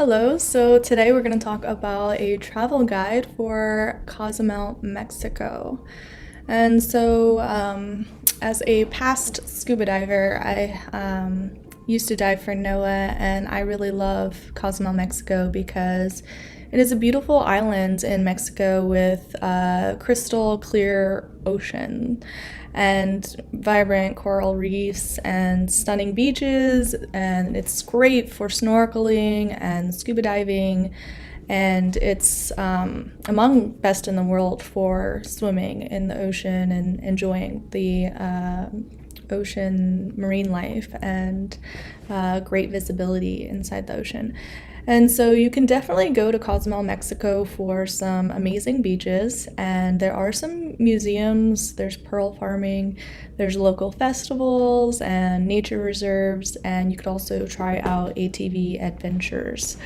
Hello, so today we're going to talk about a travel guide for Cozumel, Mexico. As a past scuba diver, I used to dive for NOAA, and I really love Cozumel, Mexico because it is a beautiful island in Mexico with crystal clear ocean and vibrant coral reefs and stunning beaches, and it's great for snorkeling and scuba diving, and it's among best in the world for swimming in the ocean and enjoying the ocean marine life and great visibility inside the ocean. And so you can definitely go to Cozumel, Mexico for some amazing beaches, and there are some museums, there's pearl farming, there's local festivals and nature reserves, and you could also try out ATV adventures.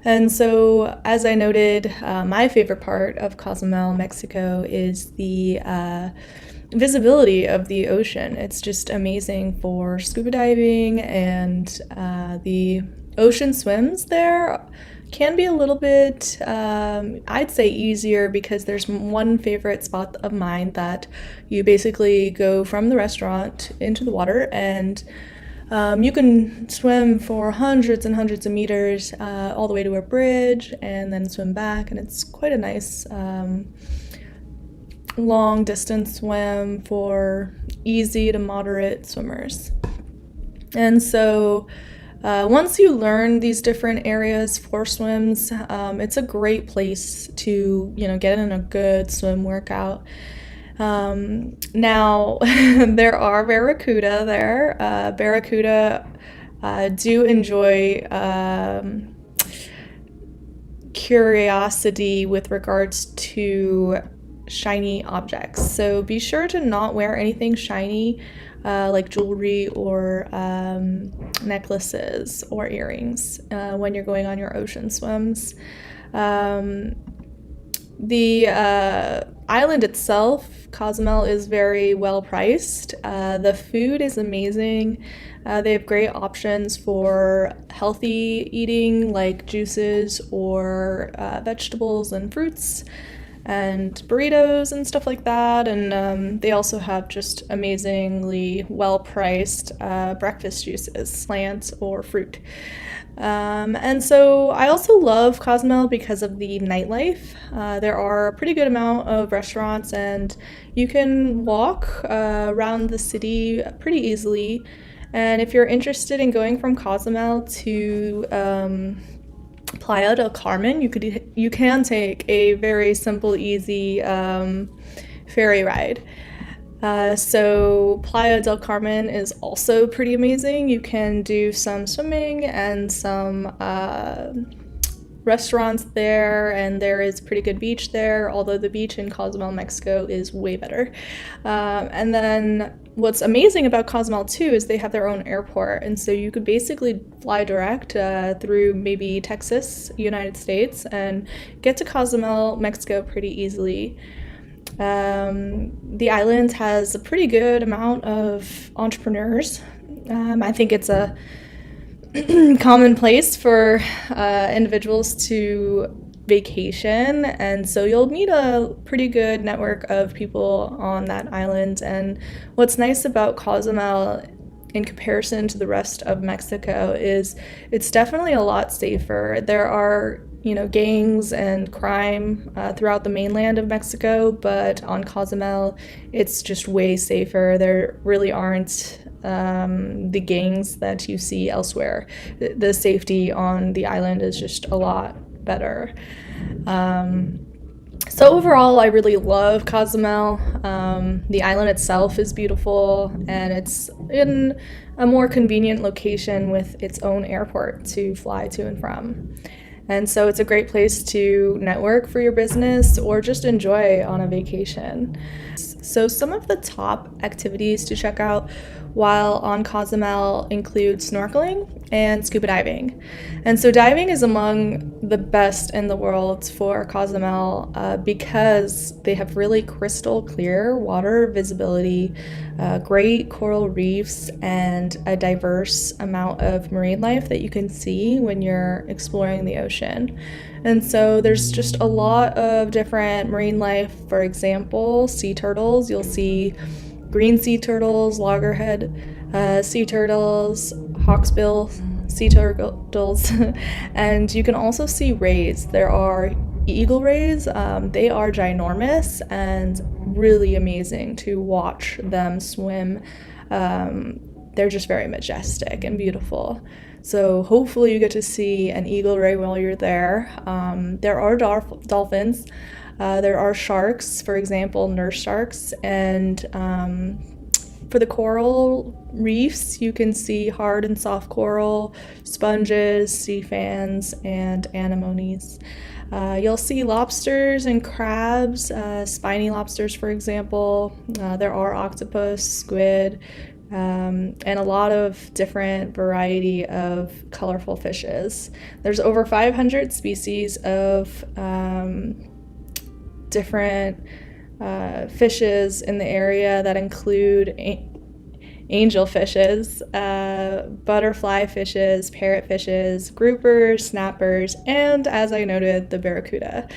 And so, as I noted, my favorite part of Cozumel, Mexico is the visibility of the ocean. It's just amazing for scuba diving, and the ocean swims there can be a little bit, I'd say, easier because there's one favorite spot of mine that you basically go from the restaurant into the water, and you can swim for hundreds and hundreds of meters all the way to a bridge and then swim back, and it's quite a nice long distance swim for easy to moderate swimmers. And so once you learn these different areas for swims, it's a great place to, get in a good swim workout. Now, there are barracuda there. Barracuda do enjoy curiosity with regards to shiny objects. So be sure to not wear anything shiny, like jewelry or necklaces or earrings when you're going on your ocean swims. The island itself, Cozumel, is very well priced. The food is amazing. They have great options for healthy eating, like juices or vegetables and fruits, and burritos and stuff like that. And they also have just amazingly well-priced breakfast juices, plants or fruit. And so I also love Cozumel because of the nightlife. There are a pretty good amount of restaurants, and you can walk around the city pretty easily. And if you're interested in going from Cozumel to Playa del Carmen, you can take a very simple, easy ferry ride. So Playa del Carmen is also pretty amazing. You can do some swimming and some restaurants there, and there is a pretty good beach there, although the beach in Cozumel, Mexico is way better. And then what's amazing about Cozumel too is they have their own airport, and so you could basically fly direct through maybe Texas, United States, and get to Cozumel, Mexico pretty easily. The island has a pretty good amount of entrepreneurs. I think it's a common place for individuals to vacation, and so you'll meet a pretty good network of people on that island. And what's nice about Cozumel in comparison to the rest of Mexico is it's definitely a lot safer. There are gangs and crime throughout the mainland of Mexico, but on Cozumel, it's just way safer. There really aren't the gangs that you see elsewhere. The safety on the island is just a lot better. So overall, I really love Cozumel. The island itself is beautiful, and it's in a more convenient location with its own airport to fly to and from. And so it's a great place to network for your business or just enjoy on a vacation. So some of the top activities to check out while on Cozumel includes snorkeling and scuba diving. And so diving is among the best in the world for Cozumel because they have really crystal clear water visibility, great coral reefs, and a diverse amount of marine life that you can see when you're exploring the ocean. And so there's just a lot of different marine life. For example, sea turtles. You'll see green sea turtles, loggerhead sea turtles, hawksbill sea turtles, and you can also see rays. There are eagle rays. They are ginormous and really amazing to watch them swim. They're just very majestic and beautiful. So hopefully you get to see an eagle ray while you're there. There are dolphins. There are sharks, for example, nurse sharks, and for the coral reefs, you can see hard and soft coral, sponges, sea fans, and anemones. You'll see lobsters and crabs, spiny lobsters, for example. There are octopus, squid, and a lot of different variety of colorful fishes. There's over 500 species of different fishes in the area that include angel fishes, butterfly fishes, parrot fishes, groupers, snappers, and as I noted, the barracuda.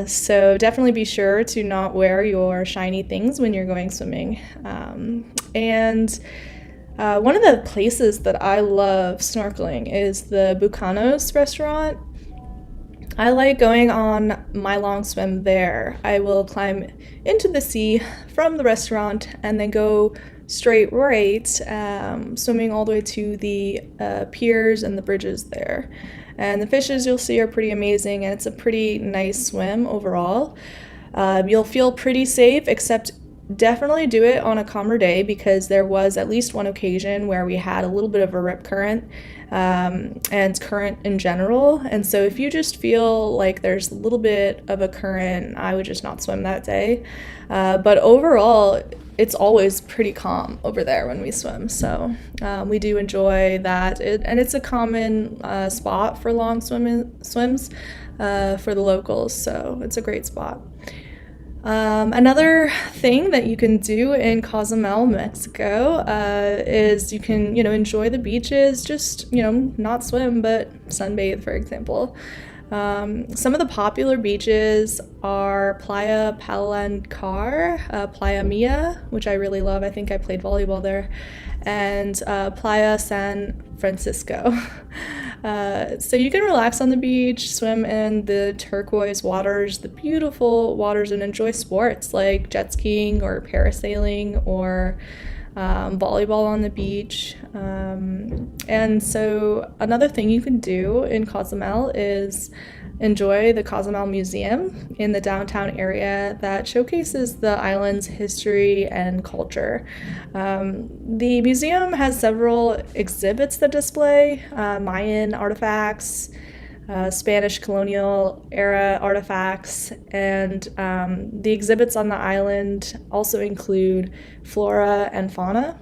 So definitely be sure to not wear your shiny things when you're going swimming. And one of the places that I love snorkeling is the Bucanos restaurant. I like going on my long swim there. I will climb into the sea from the restaurant and then go straight right, swimming all the way to the piers and the bridges there. And the fishes you'll see are pretty amazing, and it's a pretty nice swim overall. You'll feel pretty safe, except definitely do it on a calmer day, because there was at least one occasion where we had a little bit of a rip current and current in general. And so if you just feel like there's a little bit of a current, I would just not swim that day. But overall, it's always pretty calm over there when we swim. So we do enjoy that. And it's a common spot for long swims for the locals. So it's a great spot. Another thing that you can do in Cozumel, Mexico, is you can, enjoy the beaches, just, not swim, but sunbathe, for example. Some of the popular beaches are Playa Palancar, Playa Mia, which I really love. I think I played volleyball there, and Playa San Francisco. So you can relax on the beach, swim in the turquoise waters, the beautiful waters, and enjoy sports like jet skiing or parasailing or volleyball on the beach. And so another thing you can do in Cozumel is enjoy the Cozumel Museum in the downtown area that showcases the island's history and culture. The museum has several exhibits that display Mayan artifacts, Spanish colonial era artifacts, and the exhibits on the island also include flora and fauna.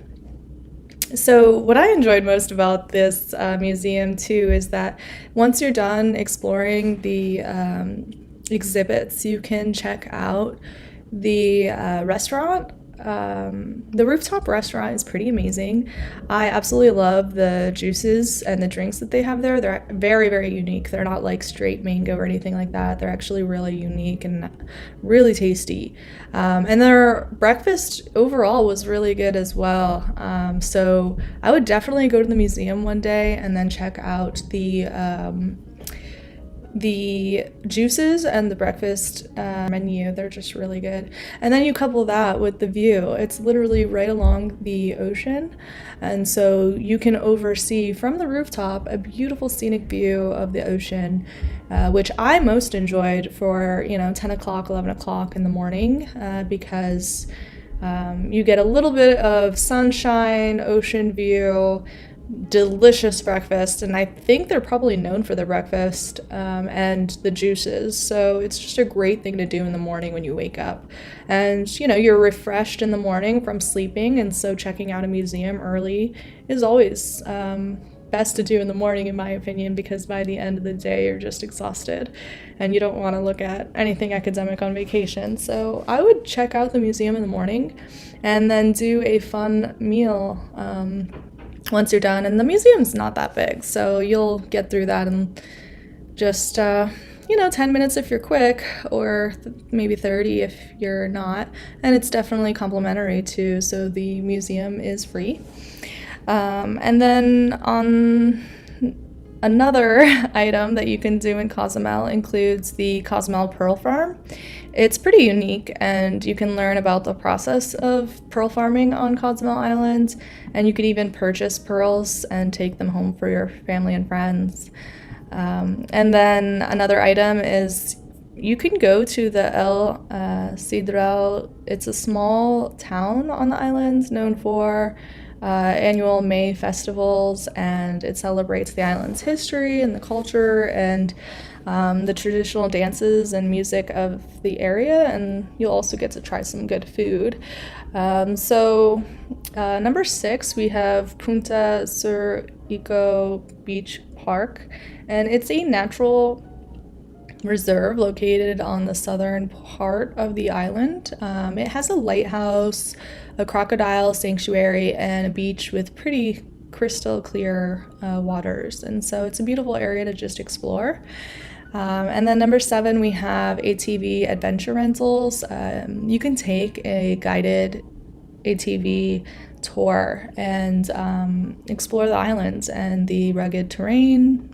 So what I enjoyed most about this museum too is that once you're done exploring the exhibits, you can check out the restaurant. The rooftop restaurant is pretty amazing. I absolutely love the juices and the drinks that they have there. They're very, very unique. They're not like straight mango or anything like that. They're actually really unique and really tasty. And their breakfast overall was really good as well. So I would definitely go to the museum one day and then check out the juices and the breakfast menu. They're just really good. And then you couple that with the view. It's literally right along the ocean, and so you can oversee from the rooftop a beautiful scenic view of the ocean, which I most enjoyed for 10 o'clock, 11 o'clock in the morning, because you get a little bit of sunshine, ocean view, delicious breakfast, and I think they're probably known for their breakfast and the juices. So it's just a great thing to do in the morning when you wake up. And you're refreshed in the morning from sleeping, and so checking out a museum early is always best to do in the morning, in my opinion, because by the end of the day you're just exhausted and you don't want to look at anything academic on vacation. So I would check out the museum in the morning and then do a fun meal once you're done. And the museum's not that big, so you'll get through that in just 10 minutes if you're quick, or maybe 30 if you're not. And it's definitely complimentary too, so the museum is free. And then on another item that you can do in Cozumel includes the Cozumel Pearl Farm. It's pretty unique, and you can learn about the process of pearl farming on Cozumel Island, and you can even purchase pearls and take them home for your family and friends. And then another item is you can go to the El Sidral. It's a small town on the island known for annual May festivals, and it celebrates the island's history and the culture and the traditional dances and music of the area, and you'll also get to try some good food. Number 6, we have Punta Sur Eco Beach Park, and it's a natural reserve located on the southern part of the island. It has a lighthouse, a crocodile sanctuary, and a beach with pretty crystal clear waters, and so it's a beautiful area to just explore. And then number 7, we have ATV adventure rentals. You can take a guided ATV tour and explore the islands and the rugged terrain,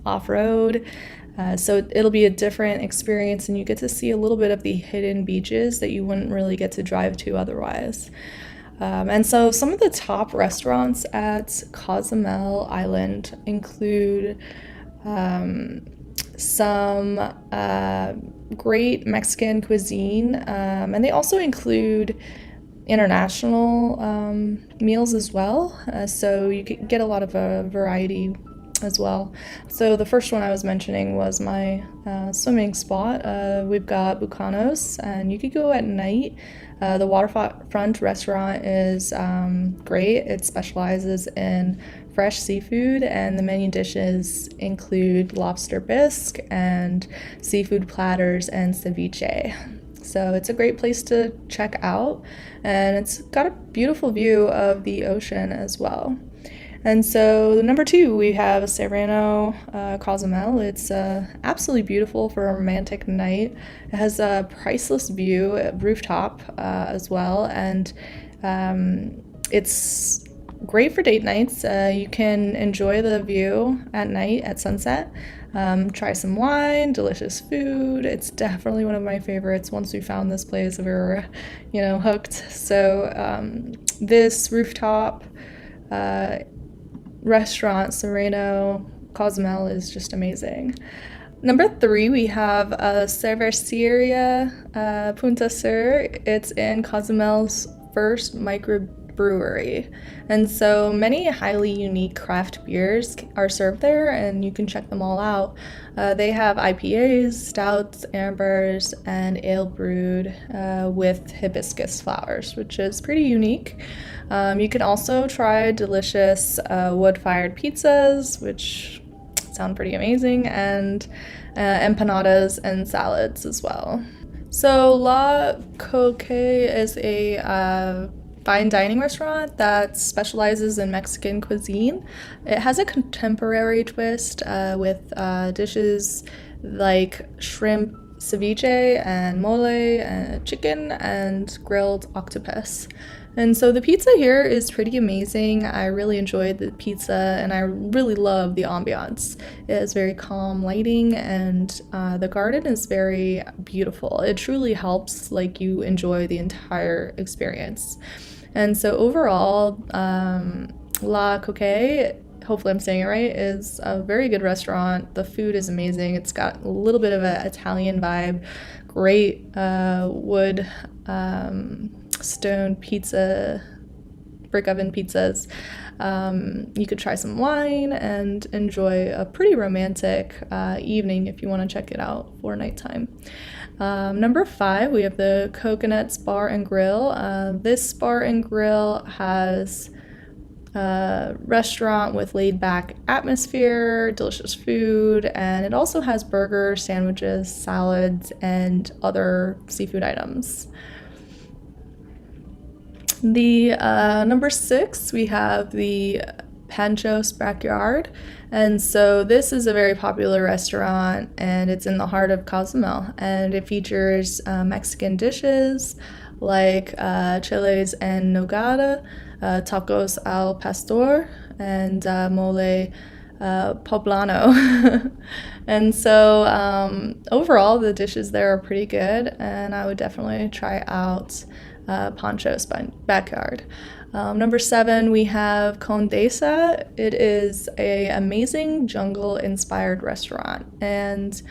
off-road. So it'll be a different experience, and you get to see a little bit of the hidden beaches that you wouldn't really get to drive to otherwise. And so some of the top restaurants at Cozumel Island include some great Mexican cuisine, and they also include international meals as well. So you can get a lot of variety as well. So the first one I was mentioning was my swimming spot. We've got Bucanos, and you could go at night. The waterfront restaurant is great. It specializes in fresh seafood, and the menu dishes include lobster bisque and seafood platters and ceviche. So it's a great place to check out, and it's got a beautiful view of the ocean as well. And so number 2, we have Sereno Cozumel. It's absolutely beautiful for a romantic night. It has a priceless view at rooftop as well, and it's great for date nights. You can enjoy the view at night at sunset, try some wine, delicious food. It's definitely one of my favorites. Once we found this place, we were, hooked. So this rooftop restaurant, Sereno Cozumel, is just amazing. Number 3, we have Cerveceria Punta Sur. It's in Cozumel's first microbrewery, and so many highly unique craft beers are served there, and you can check them all out. They have IPAs, stouts, ambers, and ale brewed with hibiscus flowers, which is pretty unique. You can also try delicious wood-fired pizzas, which sound pretty amazing, and empanadas and salads as well. So La Coque is a fine dining restaurant that specializes in Mexican cuisine. It has a contemporary twist with dishes like shrimp ceviche and mole and chicken and grilled octopus. And so the pizza here is pretty amazing. I really enjoyed the pizza, and I really love the ambiance. It has very calm lighting, and the garden is very beautiful. It truly helps you enjoy the entire experience. And so overall, La Coque, hopefully I'm saying it right, is a very good restaurant. The food is amazing. It's got a little bit of an Italian vibe, great wood stone pizza, brick oven pizzas. You could try some wine and enjoy a pretty romantic evening if you want to check it out for nighttime. Number 5, we have the Coconuts Bar and Grill. This bar and grill has a restaurant with laid back atmosphere, delicious food, and it also has burgers, sandwiches, salads, and other seafood items. The number 6, we have the Pancho's Backyard. And so this is a very popular restaurant and it's in the heart of Cozumel. And it features Mexican dishes like chiles en nogada, tacos al pastor, and mole poblano. And so overall, the dishes there are pretty good, and I would definitely try out Pancho's Backyard. Number 7, we have Condesa. It is a amazing jungle-inspired restaurant, and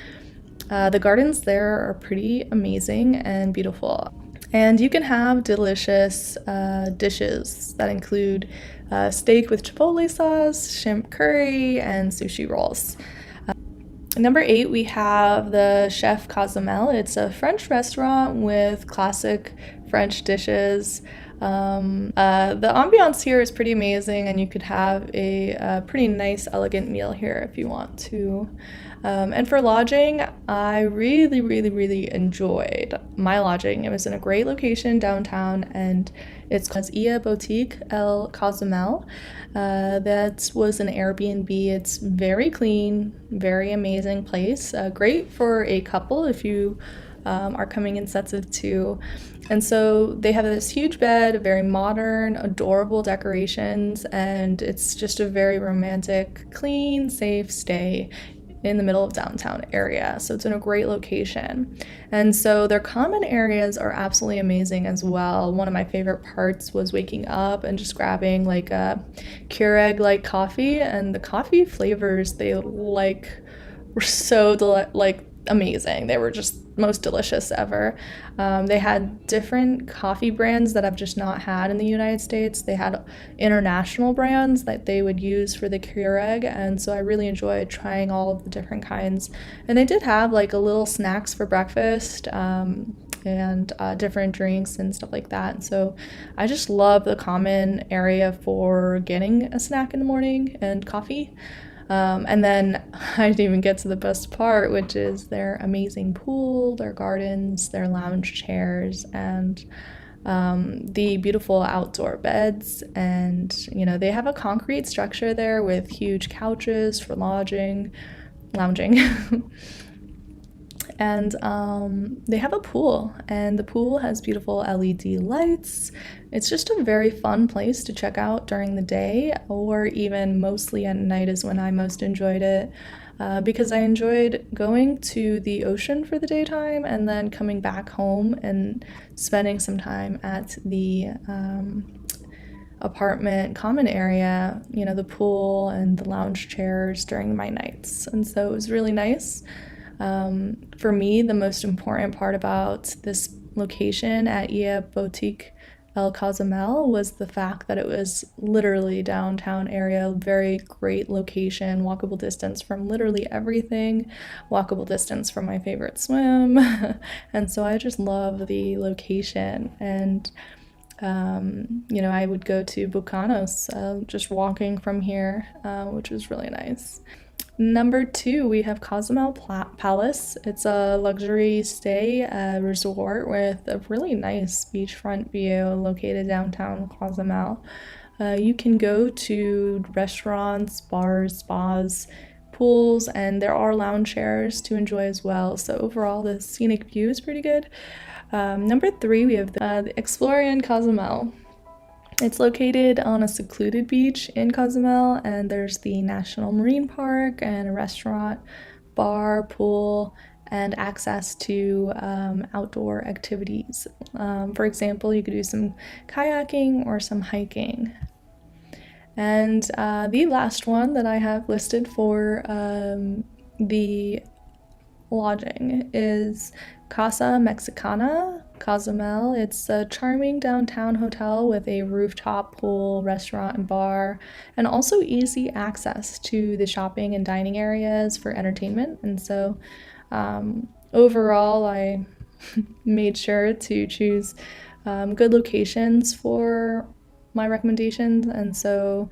the gardens there are pretty amazing and beautiful. And you can have delicious dishes that include steak with chipotle sauce, shrimp curry, and sushi rolls. Number 8, we have the Chef Cozumel. It's a French restaurant with classic French dishes. The ambiance here is pretty amazing, and you could have a pretty nice, elegant meal here if you want to. And for lodging, I really enjoyed my lodging. It was in a great location downtown, and it's called Ia Boutique El Cozumel. That was an Airbnb. It's very clean, very amazing place. Great for a couple if you are coming in sets of 2. And so they have this huge bed, very modern, adorable decorations, and it's just a very romantic, clean, safe stay in the middle of downtown area. So it's in a great location. And so their common areas are absolutely amazing as well. One of my favorite parts was waking up and just grabbing like a Keurig like coffee, and the coffee flavors they were so amazing. They were just most delicious ever. They had different coffee brands that I've just not had in the United States. They had international brands that they would use for the Keurig, and so I really enjoyed trying all of the different kinds. And they did have like a little snacks for breakfast and different drinks and stuff like that. And so I just love the common area for getting a snack in the morning and coffee. And then I didn't even get to the best part, which is their amazing pool, their gardens, their lounge chairs, and the beautiful outdoor beds. And, you know, they have a concrete structure there with huge couches for lounging. And they have a pool, and the pool has beautiful LED lights. It's just a very fun place to check out during the day, or even mostly at night is when I most enjoyed it, because I enjoyed going to the ocean for the daytime and then coming back home and spending some time at the apartment common area, you know, the pool and the lounge chairs during my nights. And so it was really nice. For me, the most important part about this location at Ia Boutique El Cozumel was the fact that it was literally downtown area, very great location, walkable distance from literally everything, walkable distance from my favorite swim. And so I just love the location. And you know, I would go to Bucanos just walking from here, which was really nice. Number 2, we have Cozumel Palace. It's a luxury stay resort with a really nice beachfront view located downtown Cozumel. You can go to restaurants, bars, spas, pools, and there are lounge chairs to enjoy as well. So overall, the scenic view is pretty good. Number 3, we have the Explorian Cozumel. It's located on a secluded beach in Cozumel, and there's the National Marine Park and a restaurant, bar, pool, and access to outdoor activities. For example, you could do some kayaking or some hiking. And the last one that I have listed for the lodging is Casa Mexicana, Cozumel. It's a charming downtown hotel with a rooftop pool, restaurant, and bar, and also easy access to the shopping and dining areas for entertainment. And so, overall, I made sure to choose good locations for my recommendations. And so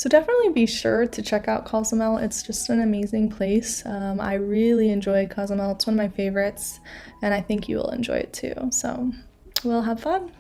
definitely be sure to check out Cozumel. It's just an amazing place. I really enjoy Cozumel. It's one of my favorites, and I think you will enjoy it too. So we'll have fun.